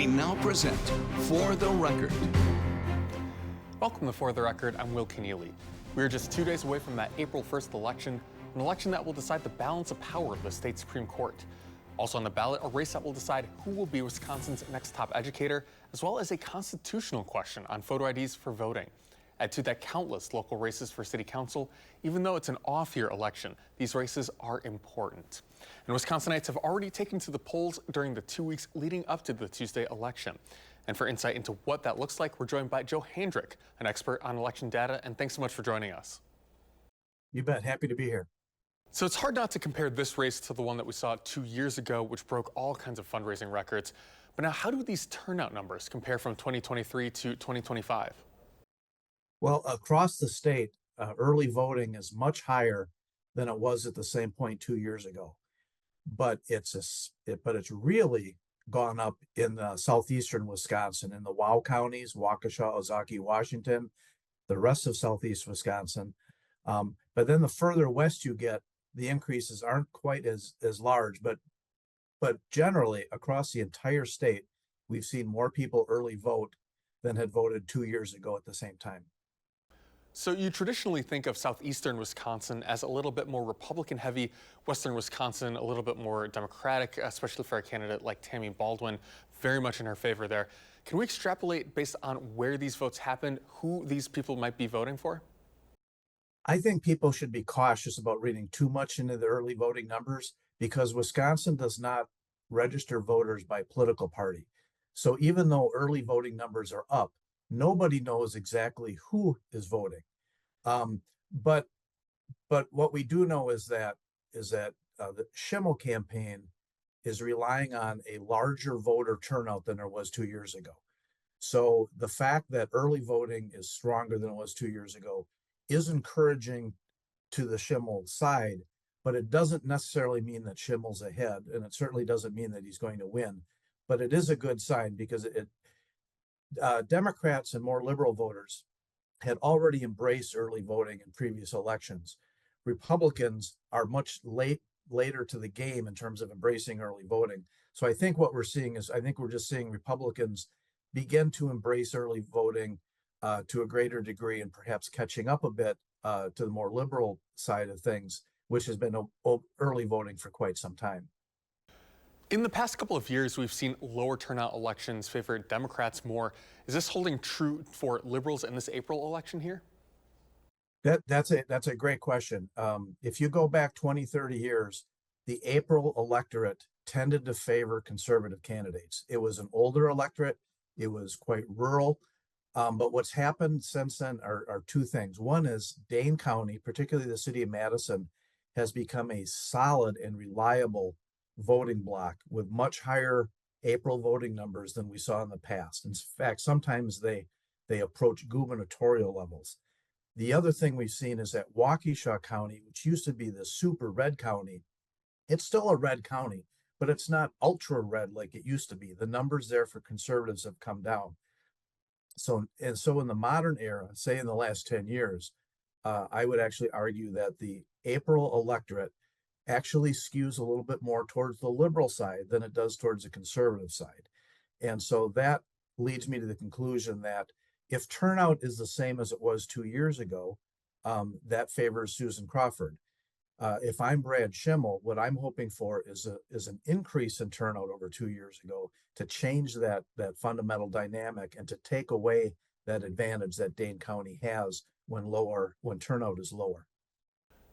We now present For the Record. Welcome to For the Record. I'm Will Keneally. We are just 2 days away from that April 1st election, an election that will decide the balance of power of the state Supreme Court. Also on the ballot, a race that will decide who will be Wisconsin's next top educator, as well as a constitutional question on photo IDs for voting. Add to that countless local races for city council. Even though it's an off-year election, these races are important. And Wisconsinites have already taken to the polls during the 2 weeks leading up to the Tuesday election. And for insight into what that looks like, we're joined by Joe Handrick, an expert on election data. And thanks so much for joining us. You bet. Happy to be here. So it's hard not to compare this race to the one that we saw 2 years ago, which broke all kinds of fundraising records. But now, how do these turnout numbers compare from 2023 to 2025? Well, across the state, early voting is much higher than it was at the same point 2 years ago. But it's really gone up in southeastern Wisconsin, in the WOW counties, Waukesha, Ozaukee, Washington, the rest of southeast Wisconsin. But then the further west you get, the increases aren't quite as large. But generally, across the entire state, we've seen more people early vote than had voted 2 years ago at the same time. So you traditionally think of southeastern Wisconsin as a little bit more Republican heavy, western Wisconsin a little bit more Democratic, especially for a candidate like Tammy Baldwin, very much in her favor there. Can we extrapolate based on where these votes happened, who these people might be voting for? I think people should be cautious about reading too much into the early voting numbers because Wisconsin does not register voters by political party. So even though early voting numbers are up, nobody knows exactly who is voting. But what we do know is that the Schimmel campaign is relying on a larger voter turnout than there was 2 years ago. So the fact that early voting is stronger than it was 2 years ago is encouraging to the Schimmel side, but it doesn't necessarily mean that Schimmel's ahead, and it certainly doesn't mean that he's going to win. But it is a good sign because Democrats and more liberal voters had already embraced early voting in previous elections. Republicans are much later to the game in terms of embracing early voting. So I think what we're seeing is, I think we're just seeing Republicans begin to embrace early voting to a greater degree and perhaps catching up a bit to the more liberal side of things, which has been early voting for quite some time. In the past couple of years, we've seen lower turnout elections favor Democrats more. Is this holding true for liberals in this April election here? That's a great question. If you go back 20, 30 years, the April electorate tended to favor conservative candidates. It was an older electorate. It was quite rural. But what's happened since then are two things. One is Dane County, particularly the city of Madison, has become a solid and reliable voting block with much higher April voting numbers than we saw in the past. In fact, sometimes they approach gubernatorial levels. The other thing we've seen is that Waukesha County, which used to be the super red county, it's still a red county, but it's not ultra red like it used to be. The numbers there for conservatives have come down. So in the modern era, say in the last 10 years, I would actually argue that the April electorate actually skews a little bit more towards the liberal side than it does towards the conservative side. And so that leads me to the conclusion that if turnout is the same as it was 2 years ago, that favors Susan Crawford. If I'm Brad Schimmel, what I'm hoping for is an increase in turnout over 2 years ago to change that fundamental dynamic and to take away that advantage that Dane County has when turnout is lower.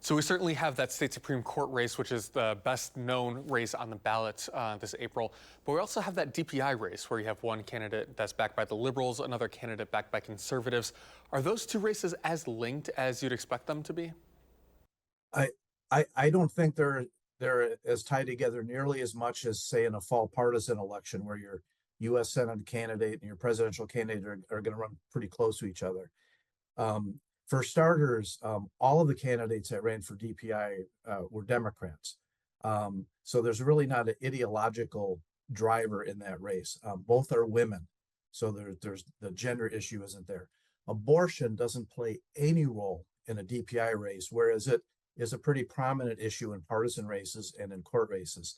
So we certainly have that state Supreme Court race, which is the best known race on the ballot this April. But we also have that DPI race where you have one candidate that's backed by the Liberals, another candidate backed by conservatives. Are those two races as linked as you'd expect them to be? I don't think they're as tied together nearly as much as, say, in a fall partisan election where your U.S. Senate candidate and your presidential candidate are going to run pretty close to each other. For starters, all of the candidates that ran for DPI were Democrats. So there's really not an ideological driver in that race. Both are women. So there's the gender issue isn't there. Abortion doesn't play any role in a DPI race, whereas it is a pretty prominent issue in partisan races and in court races.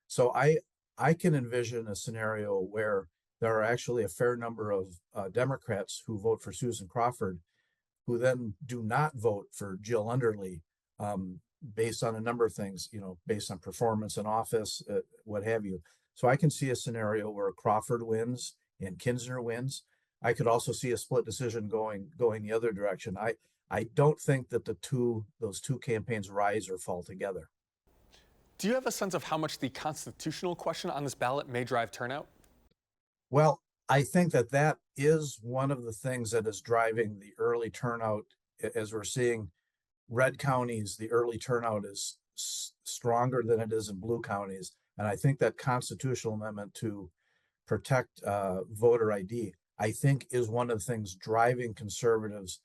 So I can envision a scenario where there are actually a fair number of Democrats who vote for Susan Crawford who then do not vote for Jill Underly, based on a number of things, based on performance in office, what have you. So I can see a scenario where Crawford wins and Kinsner wins. I could also see a split decision going the other direction. I don't think that those two campaigns rise or fall together. Do you have a sense of how much the constitutional question on this ballot may drive turnout? Well, I think that is one of the things that is driving the early turnout. As we're seeing red counties, the early turnout is stronger than it is in blue counties. And I think that constitutional amendment to protect voter ID, I think, is one of the things driving conservatives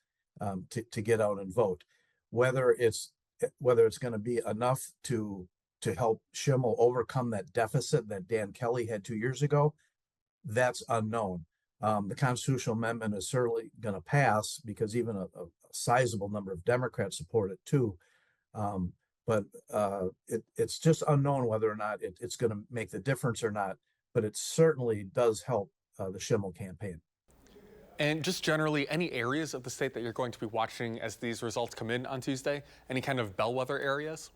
to get out and vote. Whether it's going to be enough to help Schimmel overcome that deficit that Dan Kelly had 2 years ago, that's unknown. The constitutional amendment is certainly going to pass because even a sizable number of Democrats support it too. But it's just unknown whether or not it's going to make the difference or not. But it certainly does help the Schimmel campaign. And just generally, any areas of the state that you're going to be watching as these results come in on Tuesday? Any kind of bellwether areas?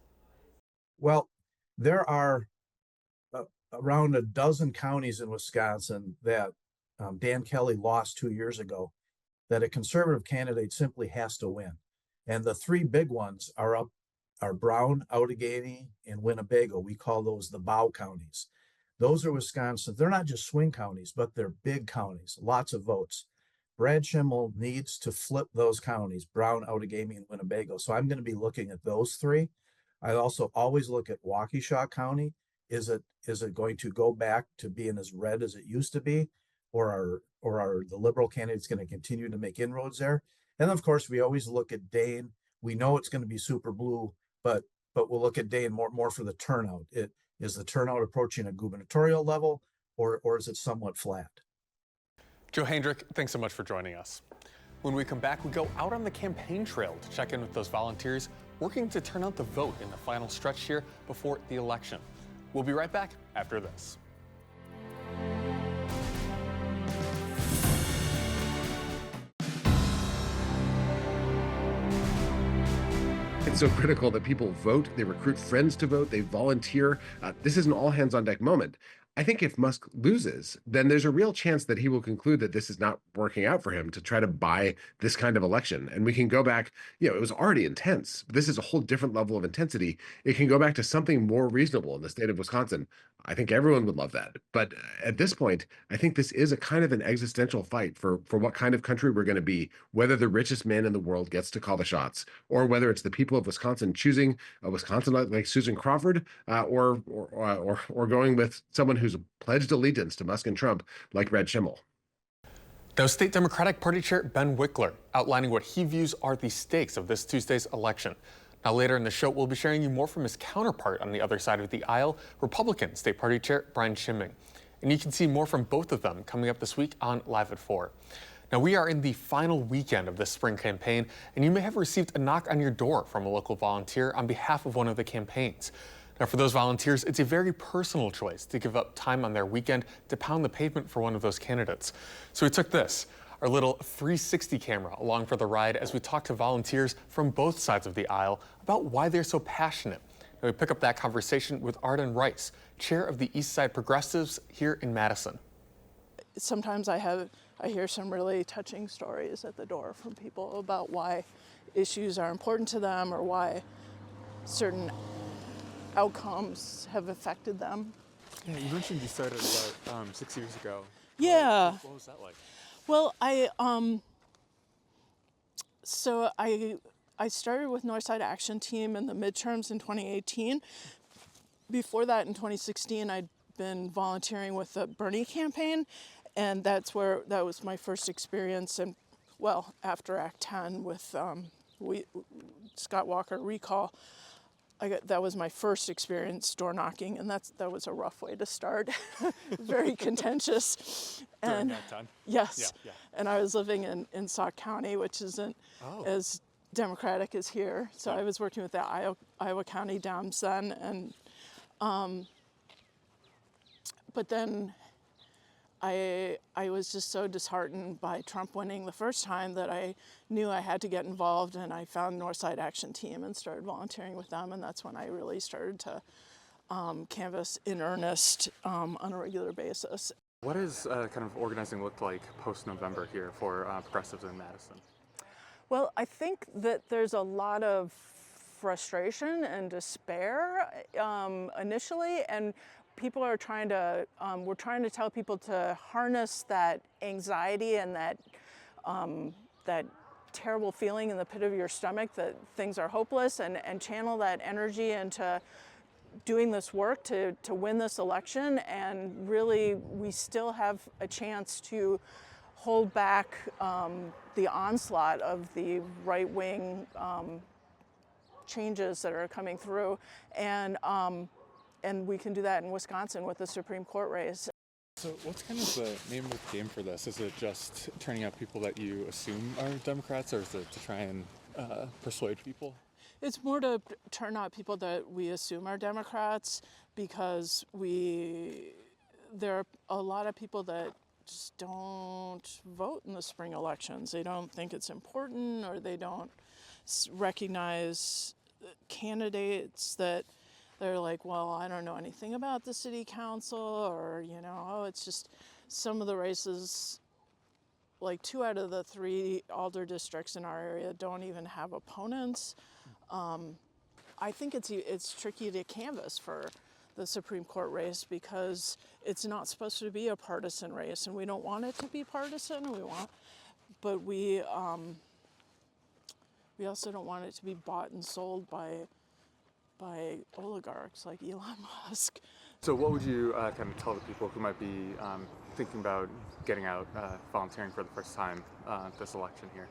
Well, there are around a dozen counties in Wisconsin that Dan Kelly lost 2 years ago that a conservative candidate simply has to win. And the three big ones are Brown, Outagamie, and Winnebago. We call those the bow counties. Those are Wisconsin. They're not just swing counties, but they're big counties, lots of votes. Brad Schimmel needs to flip those counties, Brown, Outagamie, and Winnebago. So I'm going to be looking at those three. I also always look at Waukesha County. Is it going to go back to being as red as it used to be? Or are the Liberal candidates going to continue to make inroads there? And of course, we always look at Dane. We know it's going to be super blue, but we'll look at Dane more for the turnout. Is the turnout approaching a gubernatorial level, or is it somewhat flat? Joe Hendrick, thanks so much for joining us. When we come back, we go out on the campaign trail to check in with those volunteers working to turn out the vote in the final stretch here before the election. We'll be right back after this. It's so critical that people vote, they recruit friends to vote, they volunteer. This is an all hands on deck moment. I think if Musk loses, then there's a real chance that he will conclude that this is not working out for him to try to buy this kind of election. And we can go back, it was already intense, but this is a whole different level of intensity. It can go back to something more reasonable in the state of Wisconsin. I think everyone would love that. But at this point, I think this is a kind of an existential fight for what kind of country we're going to be, whether the richest man in the world gets to call the shots, or whether it's the people of Wisconsin choosing a Wisconsin like Susan Crawford, or going with someone who's pledged allegiance to Musk and Trump like Brad Schimmel. Now, State Democratic Party Chair Ben Wickler outlining what he views are the stakes of this Tuesday's election. Now, later in the show, we'll be sharing you more from his counterpart on the other side of the aisle, Republican State Party Chair Brian Schimming. And you can see more from both of them coming up this week on Live at 4. Now, we are in the final weekend of this spring campaign, and you may have received a knock on your door from a local volunteer on behalf of one of the campaigns. Now, for those volunteers, it's a very personal choice to give up time on their weekend to pound the pavement for one of those candidates. So we took this, our little 360 camera, along for the ride as we talked to volunteers from both sides of the aisle about why they're so passionate. Now, we pick up that conversation with Arden Rice, chair of the East Side Progressives here in Madison. Sometimes I hear some really touching stories at the door from people about why issues are important to them or why certain outcomes have affected them. Yeah, you mentioned you started about 6 years ago. Yeah. What was that like? Well, I started with Northside Action Team in the midterms in 2018. Before that, in 2016, I'd been volunteering with the Bernie campaign, and that was my first experience. And well, after Act 10 with Scott Walker recall, that was my first experience door knocking, and that was a rough way to start. Very contentious. During that time? Yes. Yeah. And I was living in Sauk County, which isn't as democratic as here. So I was working with the Iowa County Dems then, and but then I was just so disheartened by Trump winning the first time that I knew I had to get involved, and I found Northside Action Team and started volunteering with them, and that's when I really started to canvass in earnest on a regular basis. What does kind of organizing look like post-November here for progressives in Madison? Well, I think that there's a lot of frustration and despair initially, and people are trying to, we're trying to tell people to harness that anxiety and that, that terrible feeling in the pit of your stomach that things are hopeless, and channel that energy into doing this work to win this election. And really, we still have a chance to hold back the onslaught of the right-wing changes that are coming through, and we can do that in Wisconsin with the Supreme Court race. So what's kind of the name of the game for this? Is it just turning out people that you assume are Democrats, or is it to try and persuade people? It's more to turn out people that we assume are Democrats, because there are a lot of people that just don't vote in the spring elections. They don't think it's important, or they don't recognize candidates that they're like, well, I don't know anything about the city council, or, oh, it's just some of the races, like 2 out of the 3 alder districts in our area don't even have opponents. I think it's tricky to canvass for the Supreme Court race, because it's not supposed to be a partisan race, and we don't want it to be partisan. But we also don't want it to be bought and sold by oligarchs like Elon Musk. So what would you kind of tell the people who might be thinking about getting out, volunteering for the first time this election here?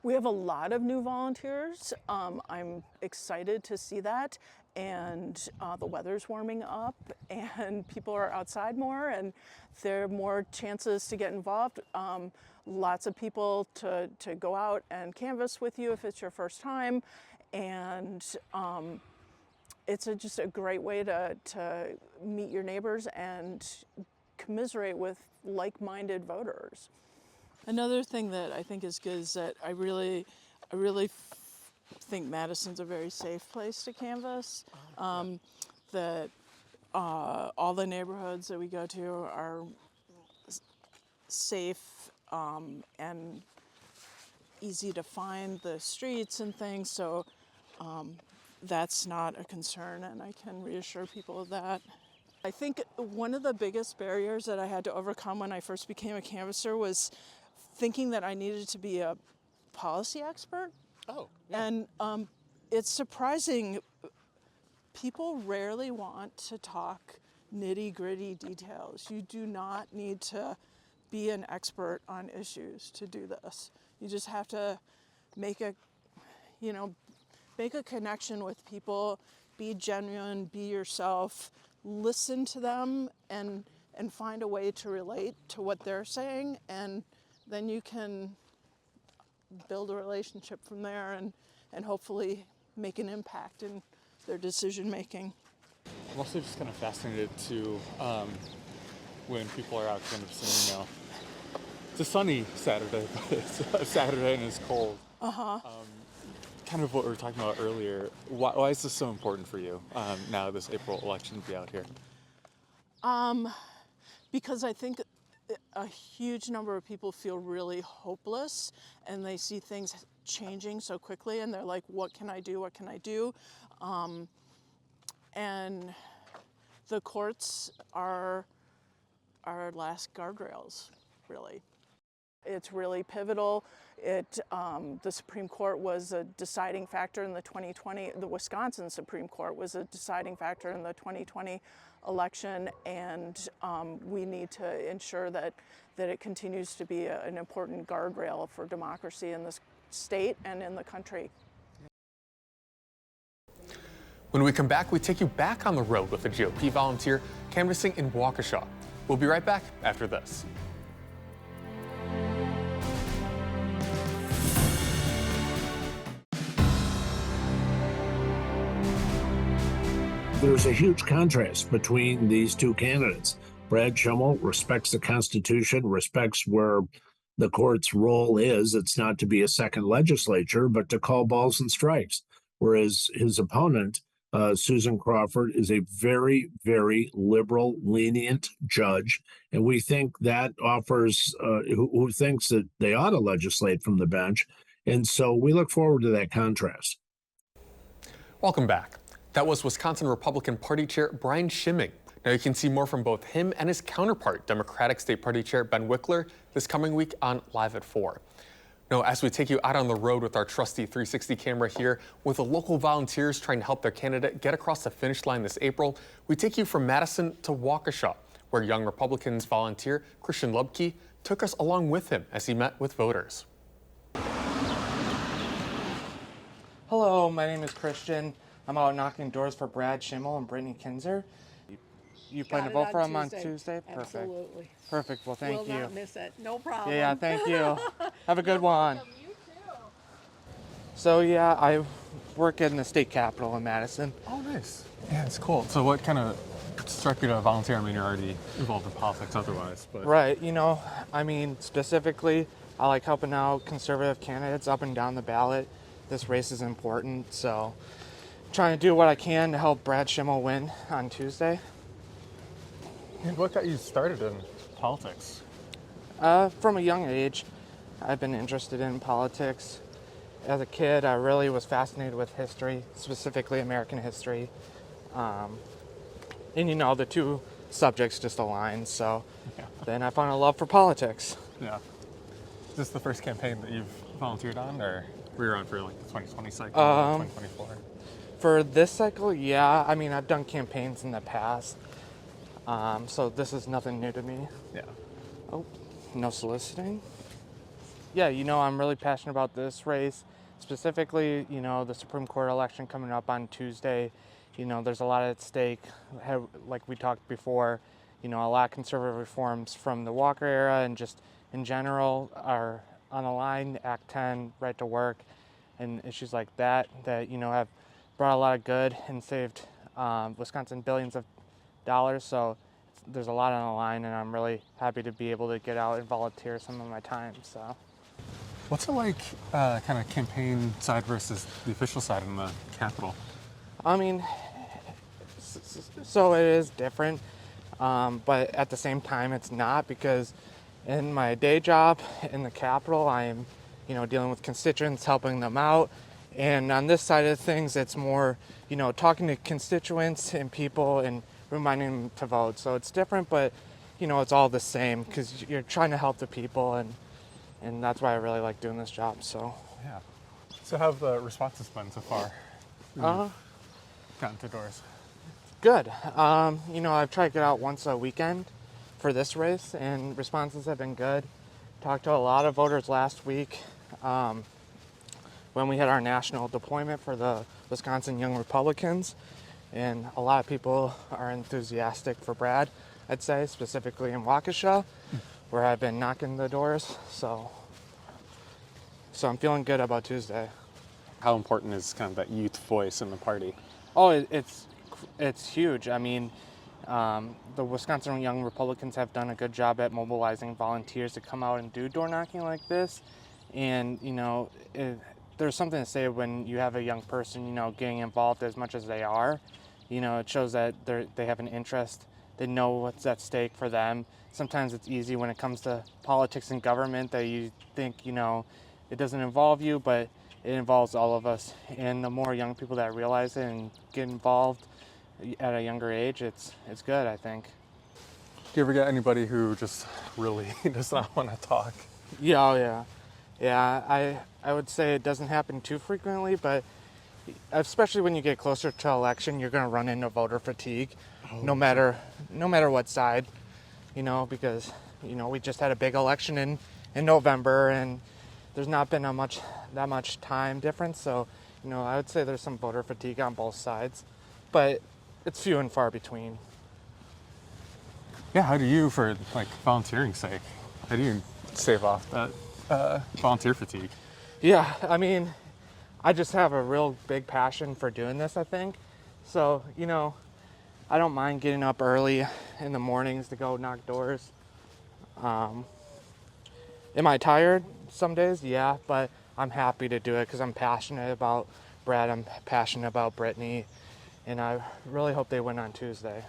We have a lot of new volunteers. I'm excited to see that, and the weather's warming up, and people are outside more, and there are more chances to get involved. Lots of people to go out and canvass with you if it's your first time, and it's just a great way to meet your neighbors and commiserate with like-minded voters. Another thing that I think is good is that I really think Madison's a very safe place to canvass. That all the neighborhoods that we go to are safe and easy to find the streets and things. So that's not a concern, and I can reassure people of that. I think one of the biggest barriers that I had to overcome when I first became a canvasser was thinking that I needed to be a policy expert. Oh, yeah. And it's surprising, people rarely want to talk nitty-gritty details. You do not need to be an expert on issues to do this. You just have to make a connection with people, be genuine, be yourself, listen to them, and find a way to relate to what they're saying, and then you can build a relationship from there and hopefully make an impact in their decision making. I'm also just kind of fascinated to when people are out kind of saying, it's a sunny Saturday, but it's a Saturday and it's cold. Kind of what we were talking about earlier. Why is this so important for you now, this April election, to be out here? Because I think a huge number of people feel really hopeless, and they see things changing so quickly, and they're like, what can I do? What can I do? And the courts are our last guardrails, really. It's really pivotal. The Supreme Court was a deciding factor in the Wisconsin Supreme Court was a deciding factor in the 2020 election, and we need to ensure that it continues to be an important guardrail for democracy in this state and in the country. When we come back, we take you back on the road with a GOP volunteer canvassing in Waukesha. We'll be right back after this. There's a huge contrast between these two candidates. Brad Schimmel respects the Constitution, respects where the court's role is. It's not to be a second legislature, but to call balls and strikes. Whereas his opponent, Susan Crawford, is a very, very liberal, lenient judge. And we think that offers, who thinks that they ought to legislate from the bench. And so we look forward to that contrast. Welcome back. That was Wisconsin Republican Party Chair Brian Schimming. Now you can see more from both him and his counterpart, Democratic State Party Chair Ben Wickler, this coming week on Live at 4. Now, as we take you out on the road with our trusty 360 camera here, with the local volunteers trying to help their candidate get across the finish line this April, we take you from Madison to Waukesha, where Young Republicans volunteer Christian Lubke took us along with him as he met with voters. Hello, my name is Christian. I'm out knocking doors for Brad Schimmel and Brittany Kinzer. You plan to vote for him on Tuesday? Perfect. Absolutely. Perfect. Well, thank you. Will not miss it. No problem. Yeah, thank you. Have a good one. You too. So yeah, I work in the state capitol in Madison. Oh, nice. Yeah, it's cool. So what kind of struck you to volunteer? I mean, you're already involved in politics otherwise, but... Right, you know, I mean, specifically, I like helping out conservative candidates up and down the ballot. This race is important, so trying to do what I can to help Brad Schimmel win on Tuesday. And what got you started in politics? From a young age, I've been interested in politics. As a kid, I really was fascinated with history, specifically American history. And you know, the two subjects just aligned, so then I found a love for politics. Yeah. Is this the first campaign that you've volunteered on, or were you on for like the 2020 cycle, 2024? For this cycle, yeah. I mean, I've done campaigns in the past. So this is nothing new to me. Yeah. Oh, no soliciting. Yeah, you know, I'm really passionate about this race. Specifically, you know, the Supreme Court election coming up on Tuesday. You know, there's a lot at stake. Like we talked before, you know, a lot of conservative reforms from the Walker era and just in general are on the line. Act 10, right to work, and issues like that, you know, have brought a lot of good and saved Wisconsin billions of dollars. So there's a lot on the line, and I'm really happy to be able to get out and volunteer some of my time. So, what's it like, kind of campaign side versus the official side in the Capitol? I mean, so it is different, but at the same time, it's not, because in my day job in the Capitol, I'm, you know, dealing with constituents, helping them out. And on this side of things, it's more, you know, talking to constituents and people and reminding them to vote. So it's different, but, you know, it's all the same because you're trying to help the people, and that's why I really like doing this job. So Yeah. So how have the responses been so far? Gotten to doors. good. You know, I've tried to get out once a weekend for this race, and responses have been good. Talked to a lot of voters last week when we had our national deployment for the Wisconsin Young Republicans, and a lot of people are enthusiastic for Brad, I'd say, specifically in Waukesha, where I've been knocking the doors. So I'm feeling good about Tuesday. How important is kind of that youth voice in the party? Oh, it's huge. I mean, the Wisconsin Young Republicans have done a good job at mobilizing volunteers to come out and do door knocking like this. And, you know, there's something to say when you have a young person, you know, getting involved as much as they are. You know, it shows that they have an interest. They know what's at stake for them. Sometimes it's easy when it comes to politics and government that you think, you know, it doesn't involve you, but it involves all of us. And the more young people that realize it and get involved at a younger age, it's good, I think. Do you ever get anybody who just really does not want to talk? Yeah, oh yeah. Yeah, I would say it doesn't happen too frequently, but especially when you get closer to election, you're going to run into voter fatigue, no matter what side, you know, because, you know, we just had a big election in November, and there's not been that much time difference. So, you know, I would say there's some voter fatigue on both sides, but it's few and far between. Yeah, how do you, for like volunteering's sake, how do you stave off that volunteer fatigue? Yeah, I mean, I just have a real big passion for doing this, I think. So, you know, I don't mind getting up early in the mornings to go knock doors. Am I tired some days? Yeah, but I'm happy to do it because I'm passionate about Brad, I'm passionate about Brittany, and I really hope they win on Tuesday.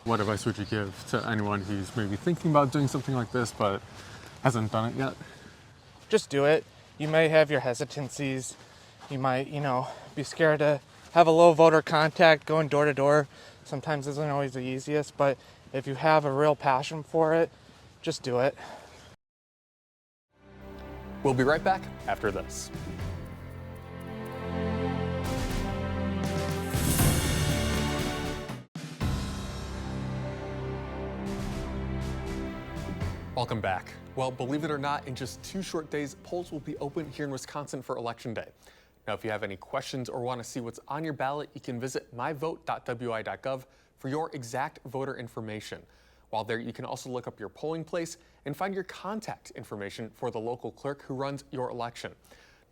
What advice would you give to anyone who's maybe thinking about doing something like this but hasn't done it yet? Just do it. You may have your hesitancies. You might, be scared to have a low voter contact going door to door. Sometimes isn't always the easiest, but if you have a real passion for it, just do it. We'll be right back after this. Welcome back. Well, believe it or not, in just 2 short days, polls will be open here in Wisconsin for Election Day. Now, if you have any questions or want to see what's on your ballot, you can visit myvote.wi.gov for your exact voter information. While there, you can also look up your polling place and find your contact information for the local clerk who runs your election.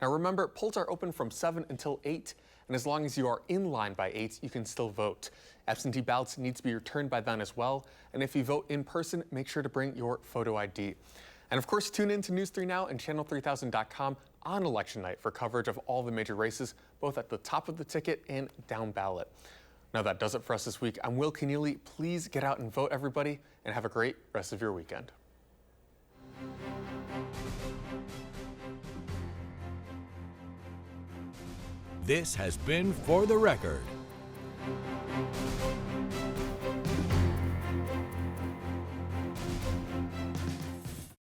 Now, remember, polls are open from 7 until 8, and as long as you are in line by 8, you can still vote. Absentee ballots need to be returned by then as well, and if you vote in person, make sure to bring your photo ID. And of course, tune in to News 3 Now and Channel3000.com on election night for coverage of all the major races, both at the top of the ticket and down ballot. Now that does it for us this week. I'm Will Keneally. Please get out and vote, everybody, and have a great rest of your weekend. This has been For the Record.